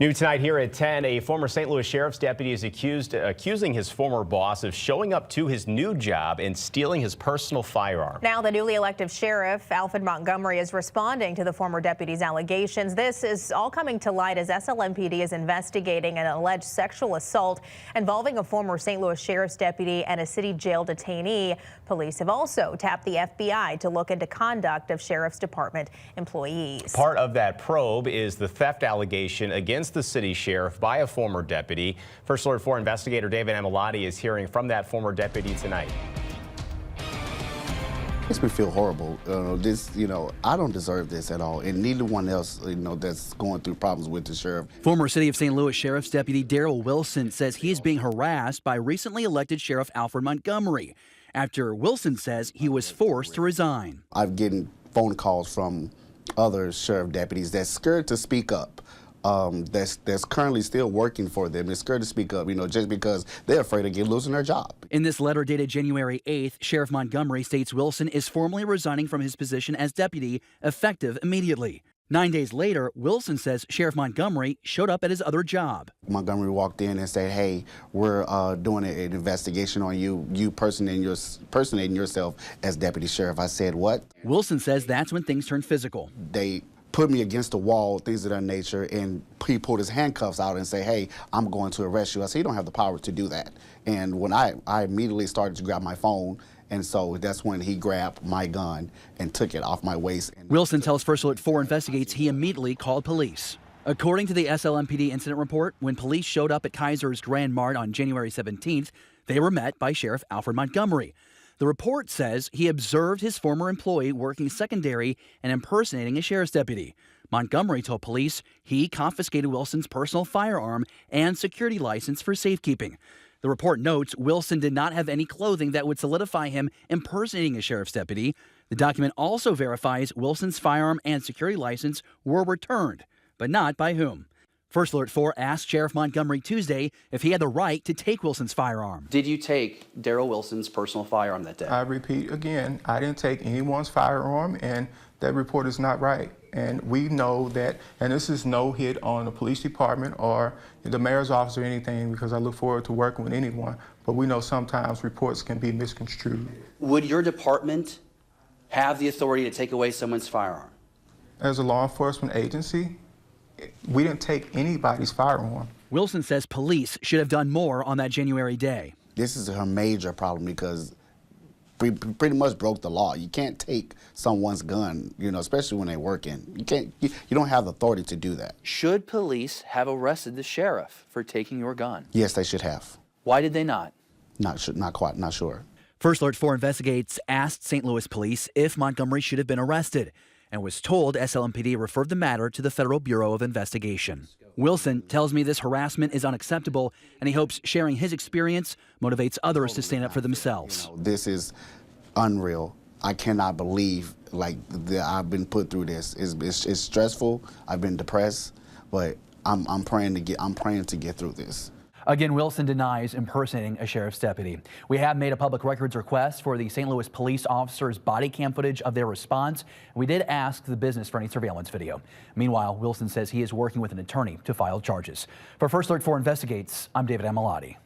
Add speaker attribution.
Speaker 1: New tonight here at 10, a former St. Louis Sheriff's deputy is accusing his former boss of showing up to his new job and stealing his personal firearm.
Speaker 2: Now the newly elected sheriff, Sheriff Montgomery, is responding to the former deputy's allegations. This is all coming to light as SLMPD is investigating an alleged sexual assault involving a former St. Louis Sheriff's deputy and a city jail detainee. Police have also tapped the FBI to look into conduct of Sheriff's Department employees.
Speaker 1: Part of that probe is the theft allegation against the city sheriff by a former deputy. First Alert 4 investigator David Amilati is hearing from that former deputy tonight.
Speaker 3: Makes me feel horrible. I don't deserve this at all, and neither one else, that's going through problems with the sheriff.
Speaker 4: Former City of St. Louis Sheriff's Deputy Daryl Wilson says he is being harassed by recently elected Sheriff Sheriff Montgomery after Wilson says he was forced to resign.
Speaker 3: I've getting phone calls from other sheriff deputies that's scared to speak up. That's currently still working for them. They're scared to speak up, just because they're afraid of losing their job.
Speaker 4: In this letter dated January 8th, Sheriff Montgomery states Wilson is formally resigning from his position as deputy, effective immediately. 9 days later, Wilson says Sheriff Montgomery showed up at his other job.
Speaker 3: Montgomery walked in and said, "Hey, we're doing an investigation on you impersonating yourself as deputy sheriff." I said, "What?"
Speaker 4: Wilson says that's when things turned physical.
Speaker 3: They put me against the wall, things of that nature, and he pulled his handcuffs out and say, "Hey, I'm going to arrest you." I said, "You don't have the power to do that." And when I immediately started to grab my phone, and so that's when he grabbed my gun and took it off my waist.
Speaker 4: Wilson tells First Alert 4 investigates he immediately called police. According to the SLMPD incident report, when police showed up at Kaiser's Grand Mart on January 17th, they were met by Sheriff Sheriff Montgomery. The report says he observed his former employee working secondary and impersonating a sheriff's deputy. Montgomery told police he confiscated Wilson's personal firearm and security license for safekeeping. The report notes Wilson did not have any clothing that would solidify him impersonating a sheriff's deputy. The document also verifies Wilson's firearm and security license were returned, but not by whom. First Alert 4 asked Sheriff Montgomery Tuesday if he had the right to take Wilson's firearm.
Speaker 5: Did you take Daryl Wilson's personal firearm that day?
Speaker 6: I repeat again, I didn't take anyone's firearm, and that report is not right. And we know that, and this is no hit on the police department or the mayor's office or anything, because I look forward to working with anyone, but we know sometimes reports can be misconstrued.
Speaker 5: Would your department have the authority to take away someone's firearm?
Speaker 6: As a law enforcement agency, we didn't take anybody's firearm.
Speaker 4: Wilson says police should have done more on that January day.
Speaker 3: This is a major problem because we pretty much broke the law. You can't take someone's gun, especially when they're working. You don't have the authority to do that.
Speaker 5: Should police have arrested the sheriff for taking your gun?
Speaker 3: Yes, they should have.
Speaker 5: Why did they not?
Speaker 3: Not sure.
Speaker 4: First Alert 4 investigates asked St. Louis police if Montgomery should have been arrested and was told SLMPD referred the matter to the Federal Bureau of Investigation. Wilson tells me this harassment is unacceptable, and he hopes sharing his experience motivates others to stand up for themselves.
Speaker 3: This is unreal. I cannot believe that I've been put through this. It's stressful. I've been depressed, but I'm praying to get through this.
Speaker 4: Again, Wilson denies impersonating a sheriff's deputy. We have made a public records request for the St. Louis police officers' body cam footage of their response. We did ask the business for any surveillance video. Meanwhile, Wilson says he is working with an attorney to file charges. For First Alert 4 Investigates, I'm David Amilati.